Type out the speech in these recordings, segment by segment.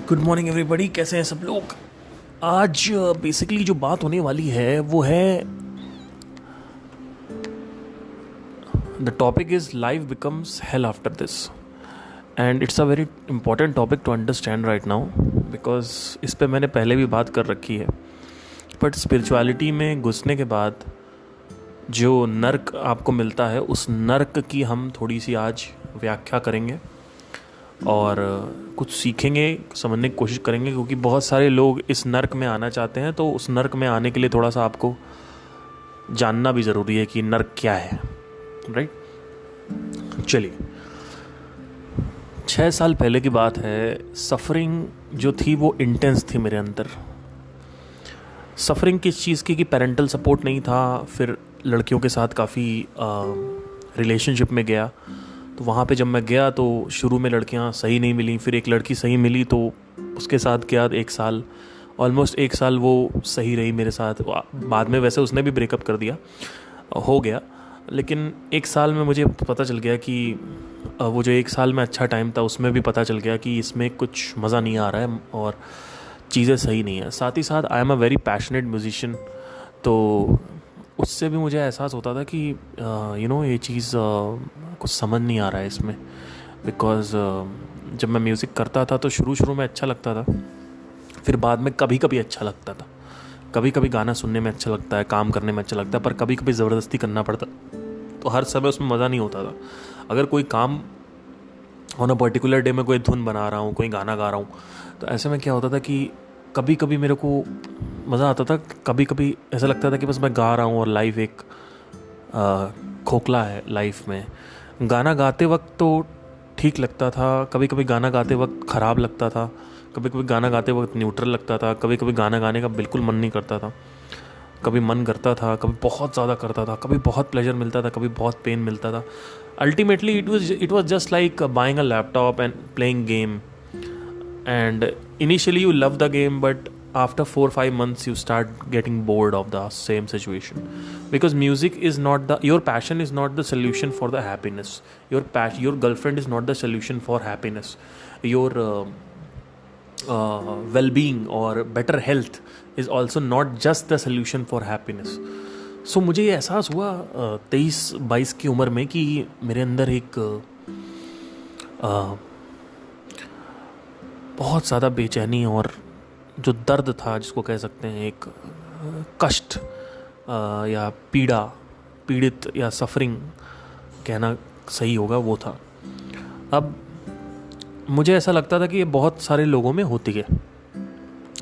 Good morning everybody, कैसे हैं सब लोग। आज बेसिकली जो बात होने वाली है वो है, the topic is life becomes hell after this, and it's a very important topic to understand right now, because इस पे मैंने पहले भी बात कर रखी है। बट स्पिरिचुअलिटी में घुसने के बाद जो नर्क आपको मिलता है, उस नर्क की हम थोड़ी सी आज व्याख्या करेंगे और कुछ सीखेंगे, समझने की कोशिश करेंगे, क्योंकि बहुत सारे लोग इस नर्क में आना चाहते हैं। तो उस नर्क में आने के लिए थोड़ा सा आपको जानना भी ज़रूरी है कि नर्क क्या है, राइट। चलिए, 6 साल पहले की बात है। सफरिंग जो थी वो इंटेंस थी मेरे अंदर। सफरिंग किस चीज़ की कि पेरेंटल सपोर्ट नहीं था, फिर लड़कियों के साथ काफ़ी रिलेशनशिप में गया। तो वहाँ पे जब मैं गया तो शुरू में लड़कियाँ सही नहीं मिली, फिर एक लड़की सही मिली, तो उसके साथ गया 1 साल, ऑलमोस्ट 1 साल वो सही रही मेरे साथ। बाद में वैसे उसने भी ब्रेकअप कर दिया, हो गया, लेकिन 1 साल में मुझे पता चल गया कि वो जो 1 साल में अच्छा टाइम था, उसमें भी पता चल गया कि इसमें कुछ मज़ा नहीं आ रहा है और चीज़ें सही नहीं है। साथ ही साथ I am a very passionate musician, तो उससे भी मुझे एहसास होता था कि ये चीज़ कुछ समझ नहीं आ रहा है इसमें। बिकॉज़ जब मैं म्यूज़िक करता था तो शुरू में अच्छा लगता था, फिर बाद में कभी कभी अच्छा लगता था। कभी कभी गाना सुनने में अच्छा लगता है, काम करने में अच्छा लगता है, पर कभी कभी ज़बरदस्ती करना पड़ता, तो हर समय उसमें मज़ा नहीं होता था। अगर कोई काम ऑन अ पर्टिकुलर डे में कोई धुन बना रहा हूँ, कोई गाना गा रहा हूँ, तो ऐसे में क्या होता था कि कभी कभी मेरे को मज़ा आता था, कभी कभी ऐसा लगता था कि बस मैं गा रहा हूँ और लाइफ एक खोखला है। लाइफ में गाना गाते वक्त तो ठीक लगता था, कभी कभी गाना गाते वक्त ख़राब लगता था, कभी कभी गाना गाते वक्त न्यूट्रल लगता था, कभी कभी गाना गाने का बिल्कुल मन नहीं करता था, कभी मन करता था, कभी बहुत ज़्यादा करता था, कभी बहुत प्लेजर मिलता था, कभी बहुत पेन मिलता था। Ultimately it was just like buying a laptop and playing game, and initially you love the game, but after 4-5 months you start getting bored of the same situation, because music is not your passion is not the solution for the happiness. Your girlfriend is not the solution for happiness. Your well-being or better health is also not just the solution for happiness. So मुझे ये एहसास हुआ 23-22 की उम्र में कि मेरे अंदर एक बहुत ज़्यादा बेचैनी और जो दर्द था, जिसको कह सकते हैं एक कष्ट या पीड़ित या सफरिंग कहना सही होगा, वो था। अब मुझे ऐसा लगता था कि ये बहुत सारे लोगों में होती है,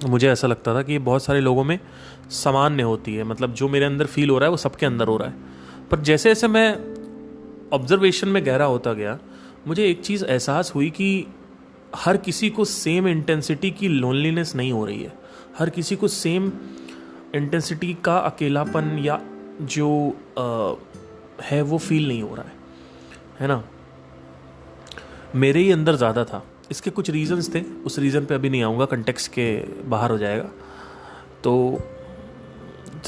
मुझे ऐसा लगता था कि ये बहुत सारे लोगों में सामान्य होती है, मतलब जो मेरे अंदर फील हो रहा है वो सबके अंदर हो रहा है। पर जैसे जैसे मैं ऑब्जर्वेशन में गहरा होता गया, मुझे एक चीज़ एहसास हुई कि हर किसी को सेम इंटेंसिटी की लोनलीनेस नहीं हो रही है, हर किसी को सेम इंटेंसिटी का अकेलापन या जो है वो फील नहीं हो रहा है ना। मेरे ही अंदर ज़्यादा था। इसके कुछ रीज़न्स थे, उस रीज़न पे अभी नहीं आऊँगा, कंटेक्स्ट के बाहर हो जाएगा। तो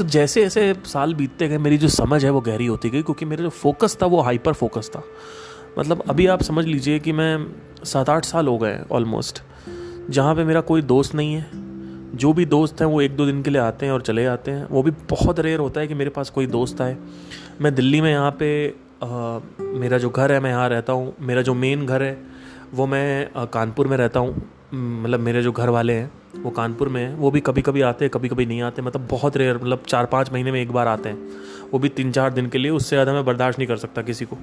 जैसे जैसे साल बीतते गए मेरी जो समझ है वो गहरी होती गई, क्योंकि मेरा जो फोकस था वो हाइपर फोकस था। मतलब अभी आप समझ लीजिए कि मैं 7-8 साल हो गए ऑलमोस्ट, जहाँ पे मेरा कोई दोस्त नहीं है। जो भी दोस्त हैं वो 1-2 दिन के लिए आते हैं और चले जाते हैं, वो भी बहुत रेयर होता है कि मेरे पास कोई दोस्त आए। मैं दिल्ली में यहाँ पे मेरा जो घर है मैं यहाँ रहता हूँ, मेरा जो मेन घर है वो मैं कानपुर में रहता हूँ, मतलब मेरे जो घर वाले हैं वो कानपुर में हैं। वो भी कभी कभी आते हैं, कभी कभी नहीं आते, मतलब बहुत रेयर, मतलब 4-5 महीने में एक बार आते हैं, वो भी 3-4 दिन के लिए। उससे ज़्यादा मैं बर्दाश्त नहीं कर सकता किसी को।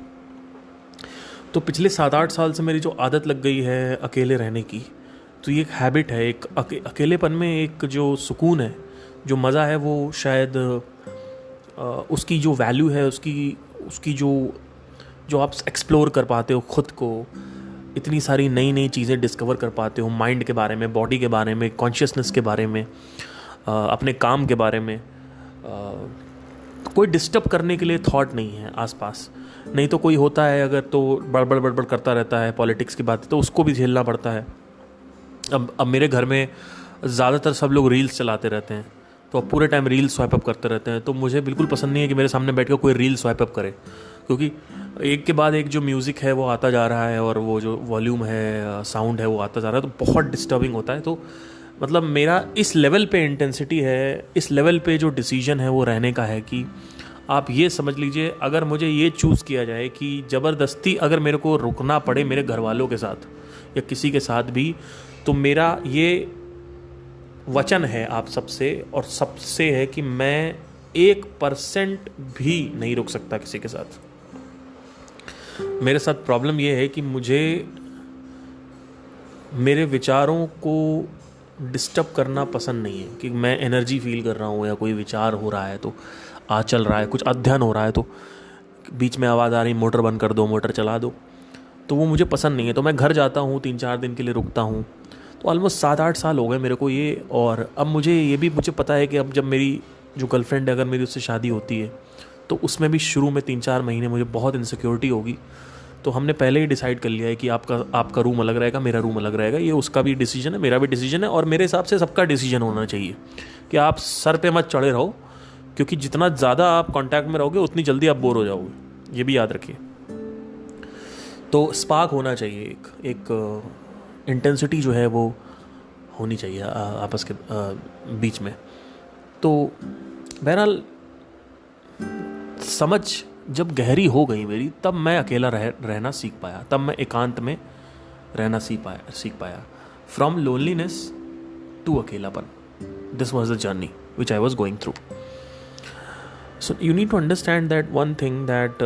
तो पिछले 7-8 साल से मेरी जो आदत लग गई है अकेले रहने की, तो ये एक हैबिट है, एक अकेलेपन में एक जो सुकून है, जो मज़ा है, वो शायद उसकी जो वैल्यू है, उसकी जो आप एक्सप्लोर कर पाते हो खुद को, इतनी सारी नई नई चीज़ें डिस्कवर कर पाते हो, माइंड के बारे में, बॉडी के बारे में, कॉन्शियसनेस के बारे में, अपने काम के बारे में। कोई डिस्टर्ब करने के लिए थॉट नहीं है आसपास। नहीं तो कोई होता है अगर, तो बड़बड़ करता रहता है, पॉलिटिक्स की बात, तो उसको भी झेलना पड़ता है। अब मेरे घर में ज़्यादातर सब लोग रील्स चलाते रहते हैं, तो अब पूरे टाइम रील स्वाइप अप करते रहते हैं। तो मुझे बिल्कुल पसंद नहीं है कि मेरे सामने बैठ कर कोई रील स्वाइप अप करे। क्योंकि एक के बाद एक जो म्यूज़िक है वो आता जा रहा है और वो जो वॉल्यूम है, साउंड है, वो आता जा रहा है, तो बहुत डिस्टर्बिंग होता है। तो मतलब मेरा इस लेवल पे इंटेंसिटी है, इस लेवल पे जो डिसीजन है वो रहने का है कि आप ये समझ लीजिए, अगर मुझे ये चूज़ किया जाए कि ज़बरदस्ती अगर मेरे को रुकना पड़े मेरे घर वालों के साथ या किसी के साथ भी, तो मेरा ये वचन है आप सबसे और सबसे है कि मैं 1% भी नहीं रुक सकता किसी के साथ। मेरे साथ प्रॉब्लम ये है कि मुझे मेरे विचारों को डिस्टर्ब करना पसंद नहीं है, कि मैं एनर्जी फील कर रहा हूँ या कोई विचार हो रहा है तो चल रहा है, कुछ अध्ययन हो रहा है तो बीच में आवाज़ आ रही, मोटर बंद कर दो, मोटर चला दो, तो वो मुझे पसंद नहीं है। तो मैं घर जाता हूँ, 3-4 दिन के लिए रुकता हूँ। तो ऑलमोस्ट 7-8 साल हो गए मेरे को ये। और अब मुझे पता है कि अब जब मेरी जो गर्लफ्रेंड है, अगर मेरी उससे शादी होती है तो उसमें भी शुरू में 3-4 महीने मुझे बहुत इनसिक्योरिटी होगी। तो हमने पहले ही डिसाइड कर लिया है कि आपका रूम अलग रहेगा, मेरा रूम अलग रहेगा। ये उसका भी डिसीजन है, मेरा भी डिसीजन है, और मेरे हिसाब से सबका डिसीजन होना चाहिए कि आप सर पे मत चढ़े रहो, क्योंकि जितना ज़्यादा आप कांटेक्ट में रहोगे उतनी जल्दी आप बोर हो जाओगे, ये भी याद रखिए। तो स्पार्क होना चाहिए, एक इंटेंसिटी जो है वो होनी चाहिए आपस के बीच में। तो बहरहाल समझ जब गहरी हो गई मेरी, तब मैं अकेला रहना सीख पाया, तब मैं एकांत में रहना सीख पाया। फ्रॉम लोनलीनेस टू अकेलापन, this was the journey which I was going through. So you need to understand that one thing, that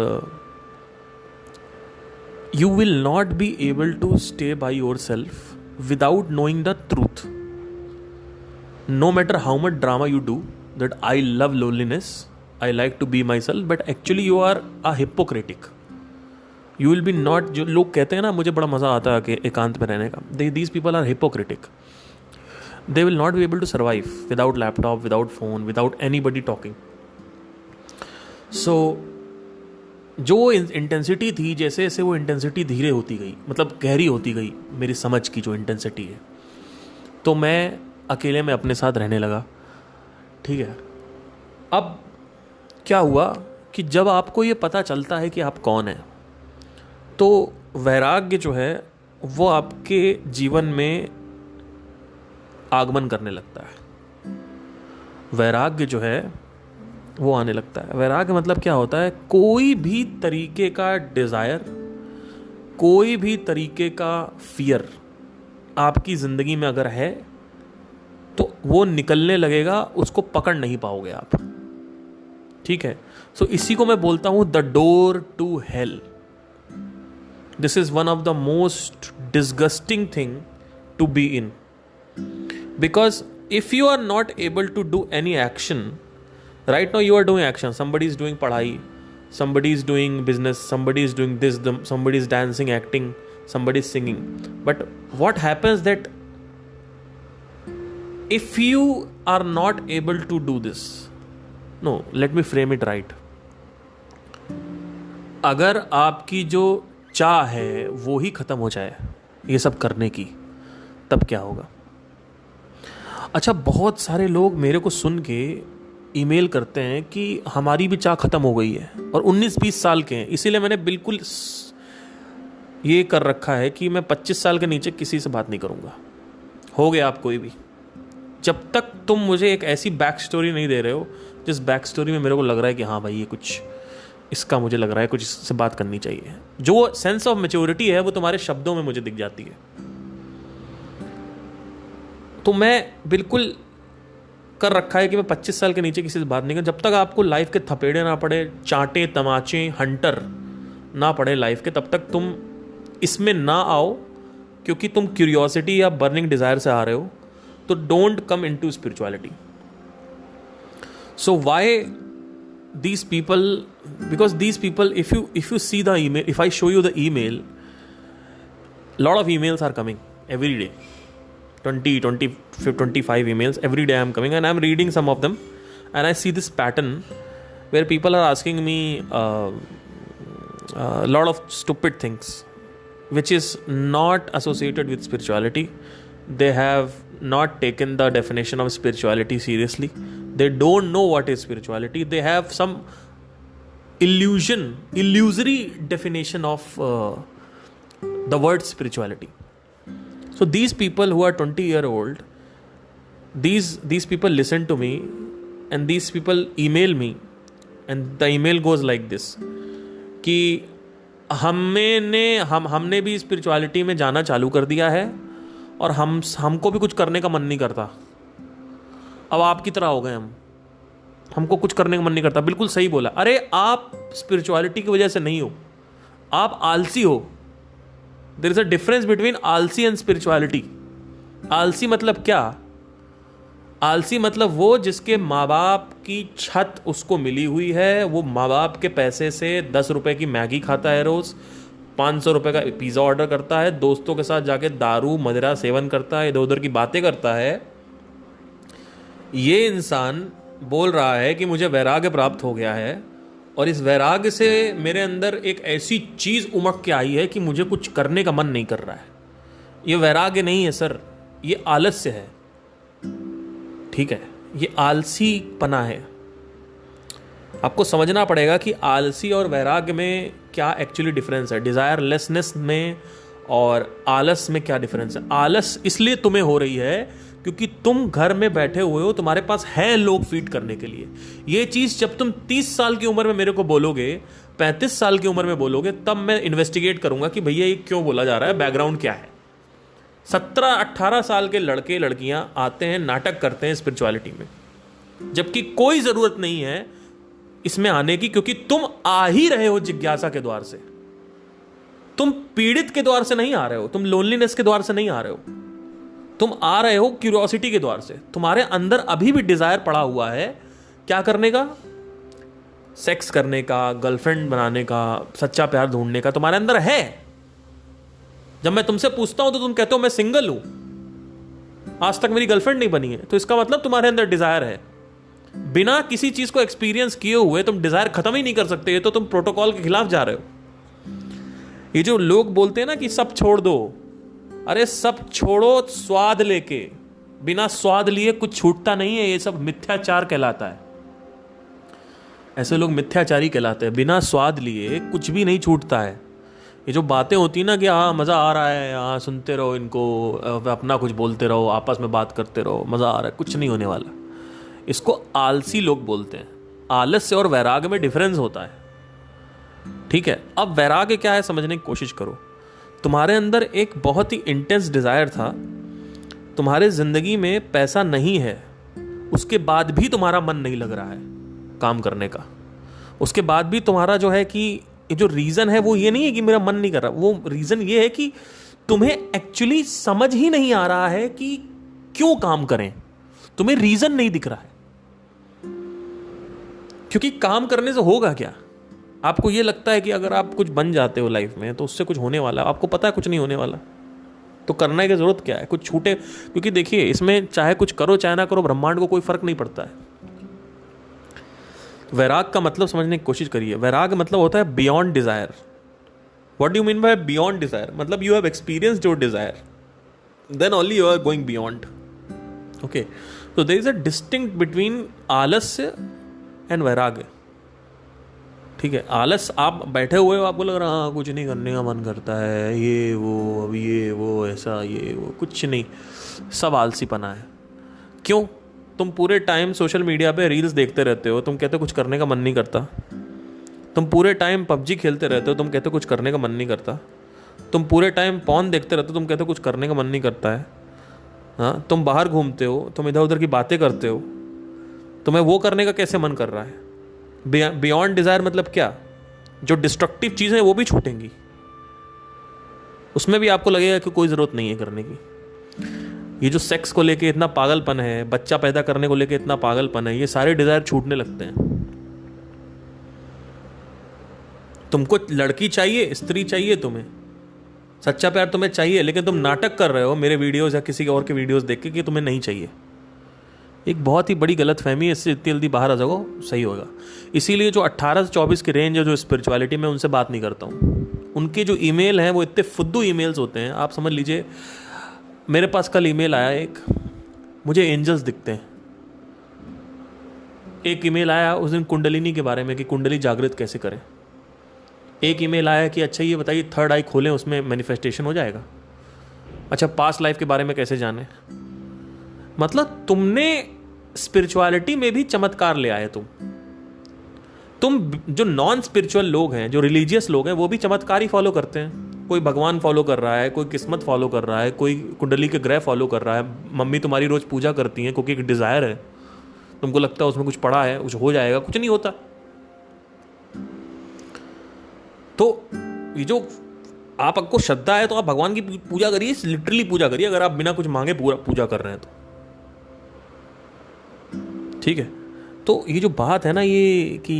you will not be able to stay by yourself without knowing the truth. No matter how much drama you do, that I love loneliness, I like to be myself, but actually you are a hypocritic. You will be not, जो लोग कहते हैं ना मुझे बड़ा मज़ा आता है कि एकांत में रहने का, these people are hypocritic. They will not be able to survive without laptop, without phone, without anybody talking. सो जो इंटेंसिटी थी, जैसे जैसे वो इंटेंसिटी धीरे होती गई, मतलब गहरी होती गई मेरी समझ की जो इंटेंसिटी है, तो मैं अकेले में अपने साथ रहने लगा। ठीक है, अब क्या हुआ कि जब आपको ये पता चलता है कि आप कौन हैं, तो वैराग्य जो है वो आपके जीवन में आगमन करने लगता है। वैराग्य जो है वो आने लगता है। वैराग्य मतलब क्या होता है? कोई भी तरीके का डिज़ायर, कोई भी तरीके का फियर आपकी ज़िंदगी में अगर है तो वो निकलने लगेगा, उसको पकड़ नहीं पाओगे आप। ठीक है, सो इसी को मैं बोलता हूं the door to hell. This is one of the most disgusting thing to be in, because if you are not able to do any action, right now you are doing action, somebody is doing padhai, somebody is doing business, somebody is doing this, somebody is dancing, acting, somebody is singing, but what happens that if you are not able to do this, no, let me frame it right, अगर आपकी जो चाह है वो ही खत्म हो जाए ये सब करने की, तब क्या होगा? अच्छा, बहुत सारे लोग मेरे को सुन के ईमेल करते हैं कि हमारी भी चाह ख़त्म हो गई है, और 19-20 साल के हैं। इसीलिए मैंने बिल्कुल ये कर रखा है कि मैं 25 साल के नीचे किसी से बात नहीं करूँगा। हो गया आप कोई भी, जब तक तुम मुझे एक ऐसी बैक स्टोरी नहीं दे रहे हो जिस बैक स्टोरी में मेरे को लग रहा है कि हाँ भाई ये कुछ इसका मुझे लग रहा है कुछ इससे बात करनी चाहिए, जो सेंस ऑफ मैच्योरिटी है वो तुम्हारे शब्दों में मुझे दिख जाती है। तो मैं बिल्कुल कर रखा है कि मैं 25 साल के नीचे किसी से बात नहीं कर, जब तक आपको लाइफ के थपेड़े ना पड़े, चांटे तमाचे हंटर ना पड़े लाइफ के, तब तक तुम इसमें ना आओ, क्योंकि तुम क्यूरियोसिटी या बर्निंग डिजायर से आ रहे हो। तो don't come into spirituality. So why these people, because these people, if you see the email, if I show you the email, lot of emails are coming every day, 25 emails every day I'm coming, and I'm reading some of them, and I see this pattern where people are asking me a lot of stupid things which is not associated with spirituality. They have not taken the definition of spirituality seriously. They don't know what is spirituality. They have some illusory definition of the word spirituality. So these people who are 20-year-old, these people listen to me, and these people email me, and the email goes like this कि हमने भी spirituality में जाना चालू कर दिया है और हमको भी कुछ करने का मन नहीं करता, अब आपकी तरह हो गए हमको कुछ करने का मन नहीं करता। बिल्कुल सही बोला। अरे आप स्पिरिचुअलिटी की वजह से नहीं हो, आप आलसी हो। There is a difference between आलसी एंड स्पिरिचुअलिटी। आलसी मतलब क्या? आलसी मतलब वो जिसके माँ बाप की छत उसको मिली हुई है, वो माँ बाप के पैसे से 10 रुपए की मैगी खाता है रोज, 500 रुपए का पिज़्ज़ा ऑर्डर करता है, दोस्तों के साथ जाके दारू मदिरा सेवन करता है, इधर उधर की बातें करता है। ये इंसान बोल रहा है कि मुझे वैराग्य प्राप्त हो गया है, और इस वैराग्य से मेरे अंदर एक ऐसी चीज़ उमक के आई है कि मुझे कुछ करने का मन नहीं कर रहा है। ये वैराग्य नहीं है सर, ये आलस्य है। ठीक है, ये आलसी पना है। आपको समझना पड़ेगा कि आलसी और वैराग्य में क्या एक्चुअली डिफरेंस है, डिजायरलेसनेस में और आलस में क्या डिफरेंस है। आलस इसलिए तुम्हें हो रही है क्योंकि तुम घर में बैठे हुए हो, तुम्हारे पास है लोग फीड करने के लिए। ये चीज जब तुम 30 साल की उम्र में मेरे को बोलोगे, 35 साल की उम्र में बोलोगे, तब मैं इन्वेस्टिगेट करूंगा कि भैया ये क्यों बोला जा रहा है, बैकग्राउंड क्या है। 17-18 साल के लड़के लड़कियां आते हैं, नाटक करते हैं स्पिरिचुअलिटी में, जबकि कोई जरूरत नहीं है इसमें आने की, क्योंकि तुम आ ही रहे हो जिज्ञासा के द्वार से। तुम पीड़ित के द्वार से नहीं आ रहे हो, तुम लोनलीनेस के द्वार से नहीं आ रहे हो, तुम आ रहे हो क्यूरियोसिटी के द्वार से। तुम्हारे अंदर अभी भी डिजायर पड़ा हुआ है क्या करने का? सेक्स करने का, गर्लफ्रेंड बनाने का, सच्चा प्यार ढूंढने का तुम्हारे अंदर है। जब मैं तुमसे पूछता हूं तो तुम कहते हो मैं सिंगल हूं, आज तक मेरी गर्लफ्रेंड नहीं बनी है, तो इसका मतलब तुम्हारे अंदर डिजायर है। बिना किसी चीज को एक्सपीरियंस किए हुए तुम डिजायर खत्म ही नहीं कर सकते, ये तो तुम प्रोटोकॉल के खिलाफ जा रहे हो। ये जो लोग बोलते हैं ना कि सब छोड़ दो, अरे सब छोड़ो स्वाद लेके, बिना स्वाद लिए कुछ छूटता नहीं है, ये सब मिथ्याचार कहलाता है। ऐसे लोग मिथ्याचारी कहलाते हैं। बिना स्वाद लिए कुछ भी नहीं छूटता है। ये जो बातें होती ना कि हाँ मज़ा आ रहा है, हाँ सुनते रहो इनको, अपना कुछ बोलते रहो, आपस में बात करते रहो, मज़ा आ रहा है, कुछ नहीं होने वाला। इसको आलसी लोग बोलते हैं। आलस्य और वैराग्य में डिफरेंस होता है। ठीक है, अब वैराग्य क्या है समझने की कोशिश करो। तुम्हारे अंदर एक बहुत ही इंटेंस डिजायर था, तुम्हारे जिंदगी में पैसा नहीं है, उसके बाद भी तुम्हारा मन नहीं लग रहा है काम करने का। उसके बाद भी तुम्हारा जो है कि ये जो रीजन है वो ये नहीं है कि मेरा मन नहीं कर रहा, वो रीजन ये है कि तुम्हें एक्चुअली समझ ही नहीं आ रहा है कि क्यों काम करें। तुम्हें रीजन नहीं दिख रहा है, क्योंकि काम करने से होगा क्या। आपको ये लगता है कि अगर आप कुछ बन जाते हो लाइफ में तो उससे कुछ होने वाला है, आपको पता है कुछ नहीं होने वाला, तो करने की जरूरत क्या है, कुछ छूटे। क्योंकि देखिए इसमें चाहे कुछ करो चाहे ना करो, ब्रह्मांड को कोई फर्क नहीं पड़ता है। वैराग का मतलब समझने की कोशिश करिए। वैराग मतलब होता है beyond desire. What do you mean by beyond desire? मतलब you have experienced your desire, then only you are going beyond. Okay, so there is a distinct between आलस्य एंड वैराग्य। ठीक है, आलस आप बैठे हुए हो, आपको लग रहा है हाँ कुछ नहीं करने का मन करता है, ये वो अब ये वो ऐसा ये वो, कुछ नहीं, सब आलसीपना है। क्यों? तुम पूरे टाइम सोशल मीडिया पे रील्स देखते रहते हो, तुम कहते हो कुछ करने का मन नहीं करता। तुम पूरे टाइम पबजी खेलते रहते हो, तुम कहते हो कुछ करने का मन नहीं करता। तुम पूरे टाइम पॉर्न देखते रहते हो, तुम कहते हो कुछ करने का मन नहीं करता है। हाँ, तुम बाहर घूमते हो, तुम इधर उधर की बातें करते हो, तुम्हें वो करने का कैसे मन कर रहा है? बियॉन्ड डिजायर मतलब क्या? जो डिस्ट्रक्टिव चीजें हैं वो भी छूटेंगी, उसमें भी आपको लगेगा कि कोई जरूरत नहीं है करने की। ये जो सेक्स को लेके इतना पागलपन है, बच्चा पैदा करने को लेके इतना पागलपन है, ये सारे डिजायर छूटने लगते हैं। तुमको लड़की चाहिए, स्त्री चाहिए, तुम्हें सच्चा प्यार तुम्हें चाहिए, लेकिन तुम नाटक कर रहे हो मेरे वीडियोस या किसी और के वीडियोस देख के कि तुम्हें नहीं चाहिए। एक बहुत ही बड़ी गलत फहमी है, इससे इतनी जल्दी बाहर आ जाओ, सही होगा। इसीलिए जो 18 से 24 की रेंज है जो स्पिरिचुअलिटी में, उनसे बात नहीं करता हूँ। उनके जो ईमेल हैं वो इतने फुद्दू ईमेल्स होते हैं, आप समझ लीजिए। मेरे पास कल ईमेल आया एक, मुझे एंजल्स दिखते हैं। एक ईमेल आया उस दिन कुंडलिनी के बारे में कि कुंडली जागृत कैसे करें। एक ईमेल आया कि अच्छा ये बताइए थर्ड आई खोलें उसमें मैनिफेस्टेशन हो जाएगा। अच्छा पास्ट लाइफ के बारे में कैसे जाने। मतलब तुमने स्पिरिचुअलिटी में भी चमत्कार ले आए तुम जो नॉन स्पिरिचुअल लोग हैं, जो रिलीजियस लोग हैं, वो भी चमत्कार ही फॉलो करते हैं। कोई भगवान फॉलो कर रहा है, कोई किस्मत फॉलो कर रहा है, कोई कुंडली के ग्रह फॉलो कर रहा है। मम्मी तुम्हारी रोज पूजा करती हैं क्योंकि एक डिजायर है, तुमको लगता है उसमें कुछ पड़ा है, कुछ हो जाएगा, कुछ नहीं होता। तो ये जो आपको श्रद्धा है तो आप भगवान की पूजा करिए, लिटरली पूजा करिए, अगर आप बिना कुछ मांगे पूजा कर रहे हैं तो ठीक है। तो ये जो बात है ना ये कि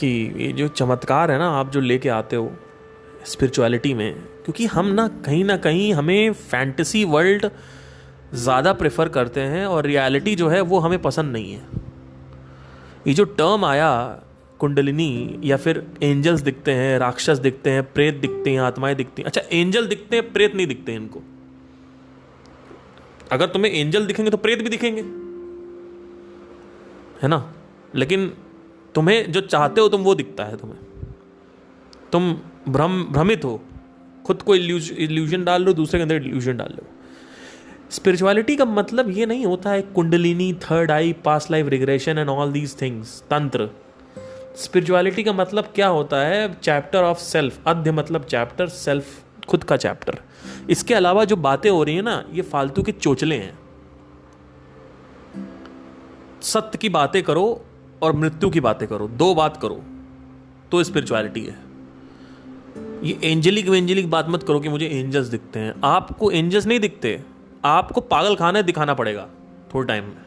ये जो चमत्कार है ना आप जो लेके आते हो स्पिरिचुअलिटी में, क्योंकि हम ना कहीं हमें फैंटेसी वर्ल्ड ज़्यादा प्रेफर करते हैं और रियलिटी जो है वो हमें पसंद नहीं है। ये जो टर्म आया कुंडलिनी, या फिर एंजल्स दिखते हैं, राक्षस दिखते हैं, प्रेत दिखते हैं, आत्माएं दिखती हैं। अच्छा एंजल दिखते हैं, प्रेत नहीं दिखते हैं इनको। अगर तुम्हें एंजल दिखेंगे तो प्रेत भी दिखेंगे, है ना। लेकिन तुम्हें जो चाहते हो तुम वो दिखता है तुम्हें। तुम भ्रमित हो, खुद को इल्यूजन डाल लो, दूसरे के अंदर इल्यूजन डाल लो। स्पिरिचुअलिटी का मतलब ये नहीं होता है kundalini, third I, past life regression and all these things, तंत्र। स्पिरिचुअलिटी का मतलब क्या होता है? Chapter of self. अध्य मतलब चैप्टर, सेल्फ खुद का चैप्टर। इसके अलावा जो बातें हो रही है ना ये फालतू के चोचले हैं। सत्य की बातें करो और मृत्यु की बातें करो, दो बात करो तो स्पिरिचुअलिटी है। ये एंजेलिक बात मत करो कि मुझे एंजल्स दिखते हैं। आपको एंजल्स नहीं दिखते, आपको पागल खाना दिखाना पड़ेगा थोड़े टाइम में।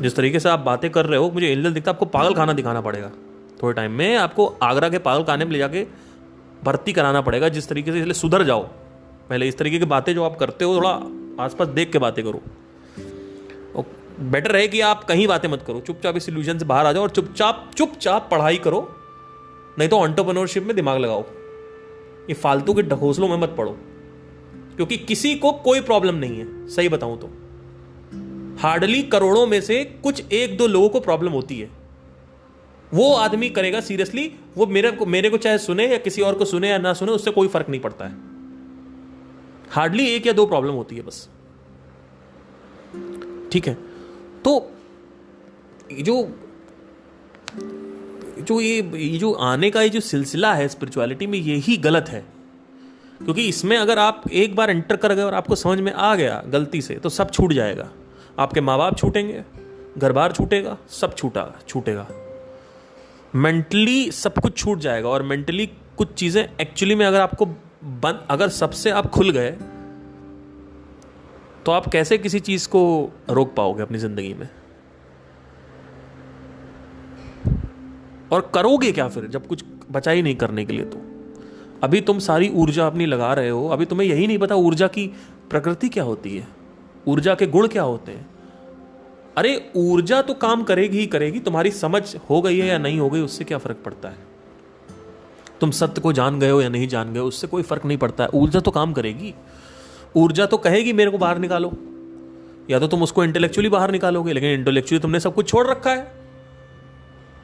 जिस तरीके से आप बातें कर रहे हो मुझे एंजल दिखता, आपको पागल खाना दिखाना पड़ेगा थोड़े टाइम में। आपको आगरा के पागल खाने में ले जाके भर्ती कराना पड़ेगा जिस तरीके से। इसलिए सुधर जाओ पहले। इस तरीके की बातें जो आप करते हो थोड़ा आसपास देख के बातें करो। और बेटर है कि आप कहीं बातें मत करो, चुपचाप इस इल्यूजन से बाहर आ जाओ और चुपचाप पढ़ाई करो। नहीं तो एंटरप्रेन्योरशिप में दिमाग लगाओ, ये फालतू के ढकोसलों में मत पड़ो, क्योंकि किसी को कोई प्रॉब्लम नहीं है। सही बताऊं तो हार्डली करोड़ों में से कुछ एक दो लोगों को प्रॉब्लम होती है। वो आदमी करेगा सीरियसली, वो मेरे को चाहे सुने या किसी और को सुने या ना सुने, उससे कोई फर्क नहीं पड़ता है। हार्डली एक या दो प्रॉब्लम होती है बस, ठीक है। तो ये जो आने का ये जो सिलसिला है स्पिरिचुअलिटी में, यही गलत है। क्योंकि इसमें अगर आप एक बार एंटर कर गए और आपको समझ में आ गया गलती से, तो सब छूट जाएगा। आपके माँ बाप छूटेंगे, घर बार छूटेगा, सब छूटेगा। मेंटली सब कुछ छूट जाएगा। और मेंटली कुछ चीज़ें एक्चुअली में अगर सबसे आप खुल गए तो आप कैसे किसी चीज़ को रोक पाओगे अपनी ज़िंदगी में? और करोगे क्या फिर जब कुछ बचा ही नहीं करने के लिए? तो अभी तुम सारी ऊर्जा अपनी लगा रहे हो, अभी तुम्हें यही नहीं पता ऊर्जा की प्रकृति क्या होती है, ऊर्जा के गुण क्या होते हैं। अरे ऊर्जा तो काम करेगी ही करेगी, तुम्हारी समझ हो गई है या नहीं हो गई उससे क्या फर्क पड़ता है। तुम सत्य को जान गए हो या नहीं जान गए उससे कोई फर्क नहीं पड़ता है। ऊर्जा तो काम करेगी, ऊर्जा तो कहेगी मेरे को बाहर निकालो, या तो तुम उसको इंटेलेक्चुअली बाहर निकालोगे, लेकिन इंटेलेक्चुअली तुमने सब कुछ छोड़ रखा है।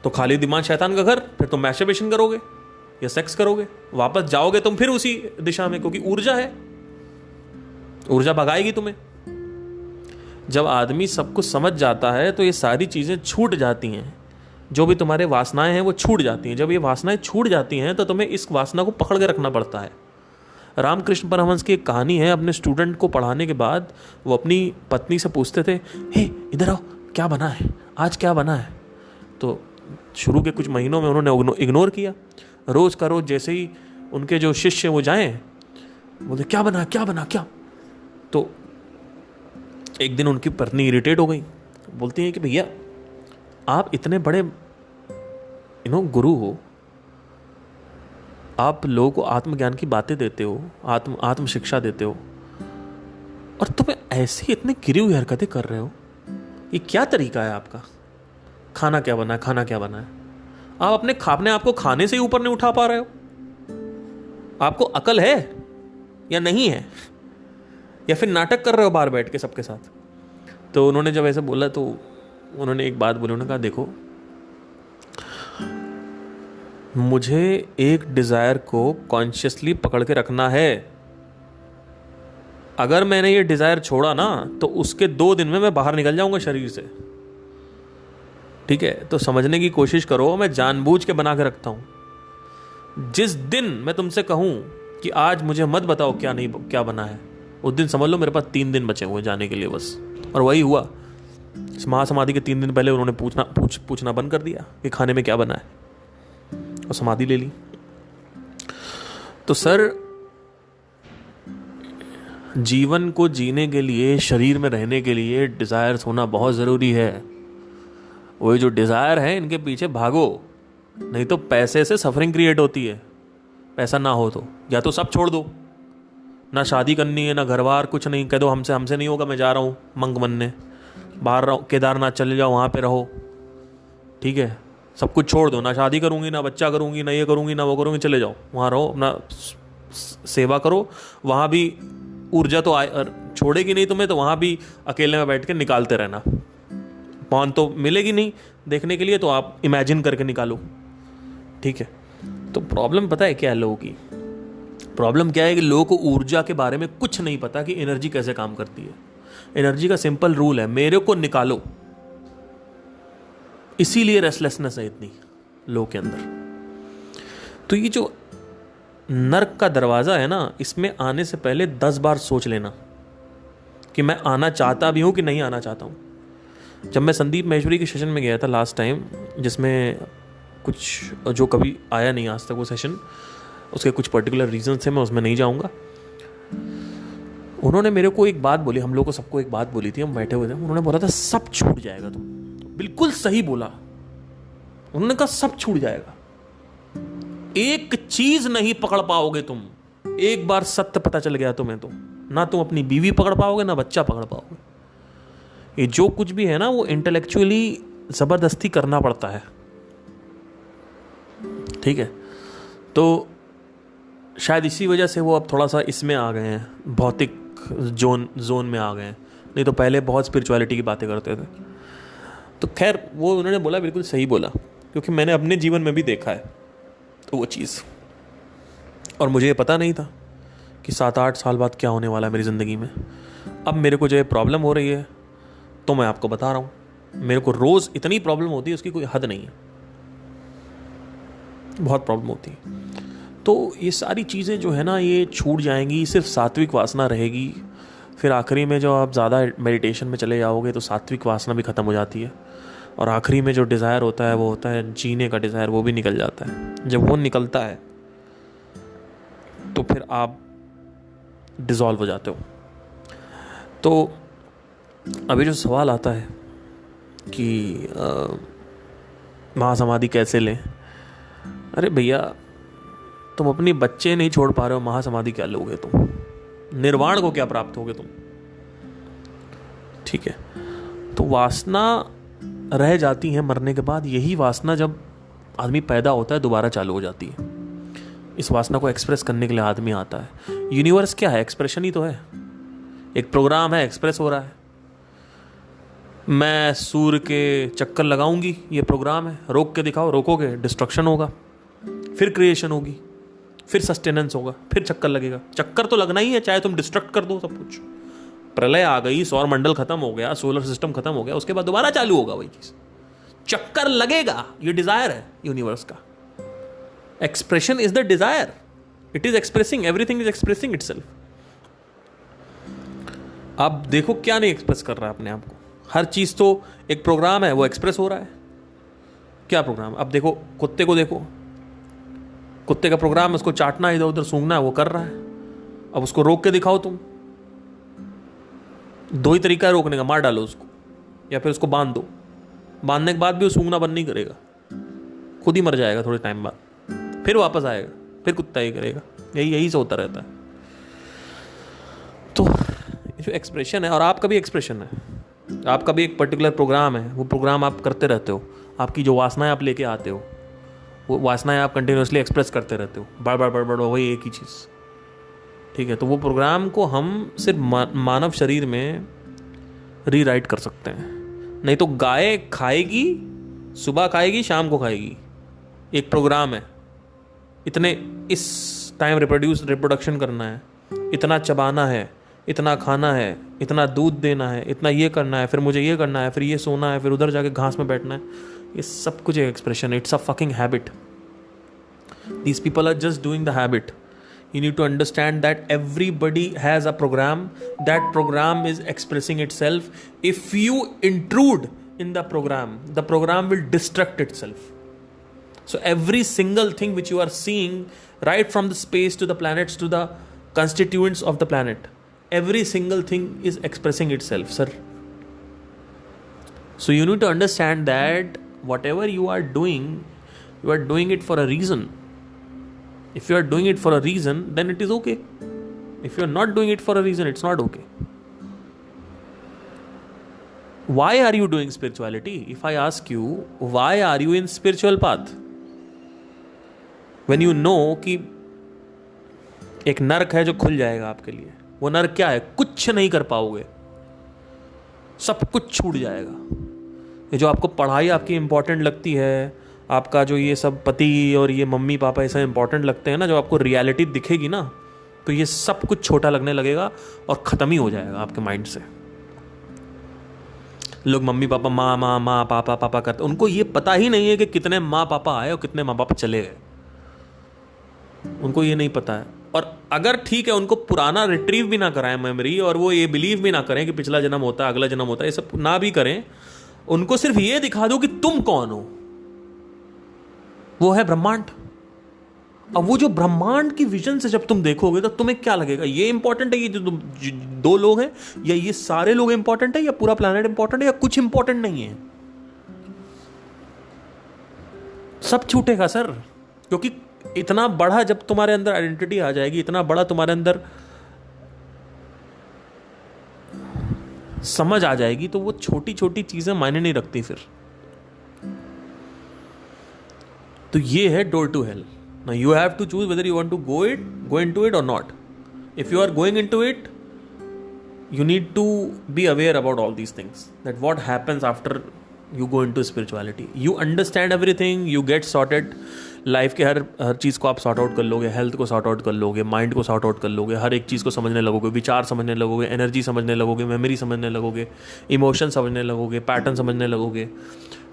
तो खाली दिमाग शैतान का घर, फिर तुम मैस्टरबेशन करोगे या सेक्स करोगे, वापस जाओगे तुम फिर उसी दिशा में, क्योंकि ऊर्जा है, ऊर्जा भगाएगी तुम्हें। जब आदमी सब कुछ समझ जाता है तो ये सारी चीज़ें छूट जाती हैं, जो भी तुम्हारे वासनाएं हैं वो छूट जाती हैं। जब ये वासनाएं छूट जाती हैं तो तुम्हें इस वासना को पकड़ के रखना पड़ता है। रामकृष्ण परमहंस की एक कहानी है, अपने स्टूडेंट को पढ़ाने के बाद वो अपनी पत्नी से पूछते थे, हे इधर आओ, क्या बना है आज, क्या बना है? तो शुरू के कुछ महीनों में उन्होंने इग्नोर किया। रोज़ का रोज़ जैसे ही उनके जो शिष्य वो जाएं, बोलते क्या बना क्या। तो एक दिन उनकी पत्नी इरिटेट हो गई, बोलती है कि भैया आप इतने बड़े गुरु हो, आप लोगों को आत्मज्ञान की बातें देते हो, आत्म शिक्षा देते हो, और तुम्हें ऐसी इतनी गिरी हुई हरकतें कर रहे हो, ये क्या तरीका है आपका? खाना क्या बना है? आप अपने आप को खाने से ही ऊपर नहीं उठा पा रहे हो? आपको अकल है या नहीं है? या फिर नाटक कर रहे हो बाहर बैठ के सबके साथ? तो उन्होंने जब ऐसे बोला तो उन्होंने एक बात बोली, उन्होंने कहा देखो, मुझे एक डिज़ायर को कॉन्शियसली पकड़ के रखना है। अगर मैंने ये डिज़ायर छोड़ा ना तो उसके 2 दिन में मैं बाहर निकल जाऊंगा शरीर से। ठीक है, तो समझने की कोशिश करो, मैं जानबूझ के बना के रखता हूं। जिस दिन मैं तुमसे कहूं कि आज मुझे मत बताओ क्या नहीं क्या बना है, उस दिन समझ लो मेरे पास 3 दिन बचे हुए जाने के लिए बस। और वही हुआ, इस महासमाधि के 3 दिन पहले उन्होंने पूछना बंद कर दिया कि खाने में क्या बना है, और समाधि ले ली। तो सर, जीवन को जीने के लिए, शरीर में रहने के लिए डिज़ायर्स होना बहुत ज़रूरी है। वो जो डिज़ायर है इनके पीछे भागो, नहीं तो पैसे से सफरिंग क्रिएट होती है। पैसा ना हो तो या तो सब छोड़ दो, ना शादी करनी है ना घर बार, कुछ नहीं, कह दो हमसे नहीं होगा, मैं जा रहा हूँ मंक बनने, बाहर रहो, केदारनाथ चले जाओ, वहाँ पे रहो। ठीक है, सब कुछ छोड़ दो, ना शादी करूँगी, ना बच्चा करूँगी, ना ये करूँगी, ना वो करूँगी, चले जाओ वहाँ रहो, अपना सेवा करो। वहाँ भी ऊर्जा तो छोड़ेगी नहीं तुम्हें, तो वहाँ भी अकेले में बैठ के निकालते रहना। पौन तो मिलेगी नहीं देखने के लिए, तो आप इमेजिन करके निकालो। ठीक है, तो प्रॉब्लम पता है क्या है लोगों की? प्रॉब्लम क्या है कि लोगों को ऊर्जा के बारे में कुछ नहीं पता कि एनर्जी कैसे काम करती है। एनर्जी का सिंपल रूल है, मेरे को निकालो। इसीलिए रेस्टलेसनेस है इतनी लोगों के अंदर। तो ये जो नर्क का दरवाजा है ना, इसमें आने से पहले 10 बार सोच लेना कि मैं आना चाहता भी हूं कि नहीं आना चाहता हूं। जब मैं संदीप महेश्वरी के सेशन में गया था लास्ट टाइम, जिसमें कुछ जो कभी आया नहीं आज तक वो सेशन, उसके कुछ पर्टिकुलर रीजन थे, मैं उसमें नहीं जाऊंगा। उन्होंने मेरे को एक बात बोली, हम लोग को सबको एक बात बोली थी, हम बैठे हुए थे। उन्होंने बोला था सब छूट जाएगा तुम। बिल्कुल सही बोला उन्होंने, कहा सब छूट जाएगा, एक चीज नहीं पकड़ पाओगे तुम। एक बार सत्य पता चल गया तुम्हें तो ना तुम अपनी बीवी पकड़ पाओगे ना बच्चा पकड़ पाओगे। ये जो कुछ भी है ना, वो इंटेलेक्चुअली जबरदस्ती करना पड़ता है। ठीक है, तो शायद इसी वजह से वो अब थोड़ा सा इसमें आ गए हैं, भौतिक जोन में आ गए हैं। नहीं तो पहले बहुत स्पिरिचुअलिटी की बातें करते थे। तो खैर, वो उन्होंने बोला बिल्कुल सही बोला, क्योंकि मैंने अपने जीवन में भी देखा है तो वो चीज़। और मुझे ये पता नहीं था कि 7-8 साल बाद क्या होने वाला है मेरी ज़िंदगी में। अब मेरे को जो प्रॉब्लम हो रही है तो मैं आपको बता रहा हूँ, मेरे को रोज़ इतनी प्रॉब्लम होती है, उसकी कोई हद नहीं है, बहुत प्रॉब्लम होती है। तो ये सारी चीज़ें जो है ना, ये छूट जाएंगी, सिर्फ सात्विक वासना रहेगी। फिर आखिरी में जब आप ज़्यादा मेडिटेशन में चले जाओगे तो सात्विक वासना भी ख़त्म हो जाती है, और आखिरी में जो डिज़ायर होता है वो होता है जीने का डिज़ायर, वो भी निकल जाता है। जब वो निकलता है तो फिर आप डिज़ोल्व हो जाते हो। तो अभी जो सवाल आता है कि महासमाधि कैसे लें, अरे भैया, तुम अपनी बच्चे नहीं छोड़ पा रहे हो, महासमाधि क्या लोगे तुम? निर्वाण को क्या प्राप्त होगे तुम? ठीक है, तो वासना रह जाती है मरने के बाद। यही वासना जब आदमी पैदा होता है दोबारा चालू हो जाती है। इस वासना को एक्सप्रेस करने के लिए आदमी आता है। यूनिवर्स क्या है? एक्सप्रेशन ही तो है। एक प्रोग्राम है, एक्सप्रेस हो रहा है। मैं सूर्य के चक्कर लगाऊंगी, ये प्रोग्राम है। रोक के दिखाओ, रोकोगे डिस्ट्रक्शन होगा, फिर क्रिएशन होगी, फिर सस्टेनेंस होगा, फिर चक्कर लगेगा। चक्कर तो लगना ही है, चाहे तुम डिस्ट्रक्ट कर दो सब कुछ। प्रलय आ गई, सौर मंडल खत्म हो गया, सोलर सिस्टम खत्म हो गया, उसके बाद दोबारा चालू होगा वही चीज। चक्कर लगेगा, ये डिजायर है यूनिवर्स का। Expression is the desire, it is expressing, everything is expressing itself. आप देखो क्या नहीं एक्सप्रेस कर रहा है अपने आप को। हर चीज तो एक प्रोग्राम है, वो एक्सप्रेस हो रहा है। क्या प्रोग्राम? अब देखो कुत्ते को, देखो कुत्ते का प्रोग्राम है, उसको चाटना है, इधर उधर सूंघना है, वो कर रहा है। अब उसको रोक के दिखाओ तुम, 2 ही तरीका है रोकने का, मार डालो उसको या फिर उसको बांध दो। बांधने के बाद भी वो सूंघना बंद नहीं करेगा, खुद ही मर जाएगा थोड़े टाइम बाद, फिर वापस आएगा, फिर कुत्ता ही करेगा। यही से होता रहता है। तो जो एक्सप्रेशन है, और आपका भी एक्सप्रेशन है, आपका भी एक पर्टिकुलर प्रोग्राम है, वो प्रोग्राम आप करते रहते हो। आपकी जो वासनाएं आप लेके आते हो, वो वासनाएं आप कंटिन्यूसली एक्सप्रेस करते रहते हो, बार बार वही एक ही चीज़। ठीक है, तो वो प्रोग्राम को हम सिर्फ मानव शरीर में रीराइट कर सकते हैं। नहीं तो गाय खाएगी, सुबह खाएगी, शाम को खाएगी, एक प्रोग्राम है, इतने इस टाइम रिप्रोडक्शन करना है, इतना चबाना है, इतना खाना है, इतना दूध देना है, इतना ये करना है, फिर मुझे ये करना है, फिर ये सोना है, फिर उधर जाके घास में बैठना है। ये सब कुछ एक एक्सप्रेशन है। It's a fucking habit. These people are just doing the habit. You need to understand that everybody has a program. That program is expressing itself. If you intrude in the program will destruct itself. So every single thing which you are seeing, right from the space to the planets to the constituents of the planet, every single thing is expressing itself, sir. So you need to understand that whatever you are doing it for a reason. If you are doing it for a reason, then it is okay. If you are not doing it for a reason, it's not okay. Why are you doing spirituality? If I ask you, why are you in spiritual path? When you know कि एक नर्क है जो खुल जाएगा आपके लिए, वो नर्क क्या है? कुछ नहीं कर पाओगे, सब कुछ छूट जाएगा। ये जो आपको पढ़ाई आपकी इंपॉर्टेंट लगती है, आपका जो ये सब पति और ये मम्मी पापा ऐसा इंपॉर्टेंट लगते हैं ना, जब आपको रियलिटी दिखेगी ना, तो ये सब कुछ छोटा लगने लगेगा और ख़त्म ही हो जाएगा आपके माइंड से। लोग मम्मी पापा माँ माँ माँ पापा पापा करते, उनको ये पता ही नहीं है कि कितने माँ पापा आए और कितने माँ पापा चले गए। उनको ये नहीं पता है। और अगर ठीक है उनको पुराना रिट्रीव भी ना कराएं मेमोरी, और वो ये बिलीव भी ना करें कि पिछला जन्म होता है, अगला जन्म होता है, ये सब ना भी करें, उनको सिर्फ ये दिखा दो कि तुम कौन हो। वो है ब्रह्मांड। अब वो जो ब्रह्मांड की विजन से जब तुम देखोगे तो तुम्हें क्या लगेगा? ये इंपॉर्टेंट है, ये जो दो लोग हैं, या ये सारे लोग इंपॉर्टेंट है, या पूरा प्लैनेट इंपॉर्टेंट है, या कुछ इंपॉर्टेंट नहीं है? सब छूटेगा सर। क्योंकि इतना बड़ा जब तुम्हारे अंदर आइडेंटिटी आ जाएगी, इतना बड़ा तुम्हारे अंदर समझ आ जाएगी, तो वो छोटी छोटी चीजें मायने नहीं रखती फिर। तो ये है door to hell. Now you have to choose whether you want to go into it और not. If you are going into it, you need to be aware about all these things, that what happens after you go into spirituality. You understand everything, you get sorted. Life के हर चीज़ को आप sort out कर लोगे, health को sort out कर लोगे, mind को sort out कर लोगे, हर एक चीज़ को समझने लगोगे, विचार समझने लगोगे, एनर्जी समझने लगोगे, मेमोरी समझने लगोगे, इमोशन समझने लगोगे, पैटर्न समझने लगोगे,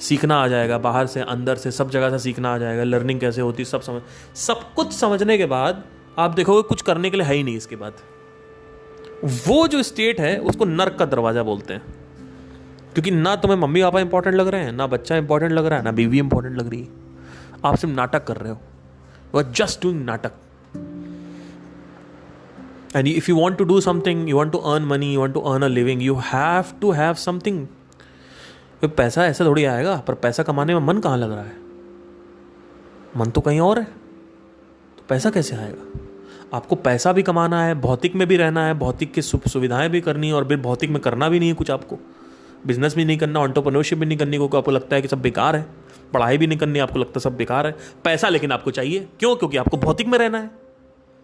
सीखना आ जाएगा, बाहर से अंदर से सब जगह से सीखना आ जाएगा, लर्निंग कैसे होती है सब कुछ समझने के बाद आप देखोगे कुछ करने के लिए है ही नहीं। इसके बाद वो जो स्टेट है उसको नर्क का दरवाजा बोलते हैं। क्योंकि ना तुम्हें मम्मी पापा इंपॉर्टेंट लग रहे हैं, ना बच्चा इंपॉर्टेंट लग रहा है, ना बीवी इंपॉर्टेंट लग रही है। आप सिर्फ नाटक कर रहे हो, यू आर जस्ट डूइंग नाटक। And if you want to do something, you want to earn money, you want to earn a living, you have to have something. पैसा ऐसा थोड़ी आएगा, पर पैसा कमाने में मन कहाँ लग रहा है? मन तो कहीं और है, तो पैसा कैसे आएगा? आपको पैसा भी कमाना है, भौतिक में भी रहना है, भौतिक की सुविधाएं भी करनी है, और फिर भौतिक में करना भी नहीं है कुछ। आपको बिजनेस भी नहीं करना, एंटरप्रेन्योरशिप भी नहीं करनी, क्योंकि आपको लगता है कि सब बेकार है। पढ़ाई भी नहीं करनी, आपको लगता है सब बेकार है। पैसा लेकिन आपको चाहिए, क्यों? क्योंकि आपको भौतिक में रहना है,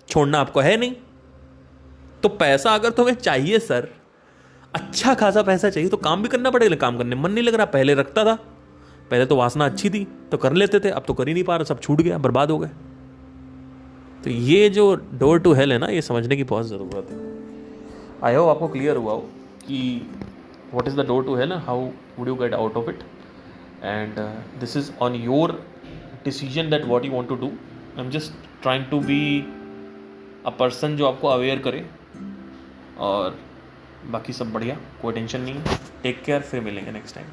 छोड़ना आपको है नहीं। तो पैसा अगर तुम्हें चाहिए सर, अच्छा खासा पैसा चाहिए, तो काम भी करना पड़ेगा। काम करने मन नहीं लग रहा, पहले रखता था, पहले तो वासना अच्छी थी तो कर लेते थे, अब तो कर ही नहीं पा रहे, सब छूट गया, बर्बाद हो गए। तो ये जो डोर टू हेल है ना, ये समझने की बहुत ज़रूरत है। आई होप आपको क्लियर हुआ हो कि what is the door to hell, how would you get out of it, and this is on your decision that what you want to do. I am just trying to be a person जो आपको aware करे, और बाकी सब बढ़िया, कोई tension नहीं है। टेक केयर, फिर मिलेंगे नेक्स्ट टाइम।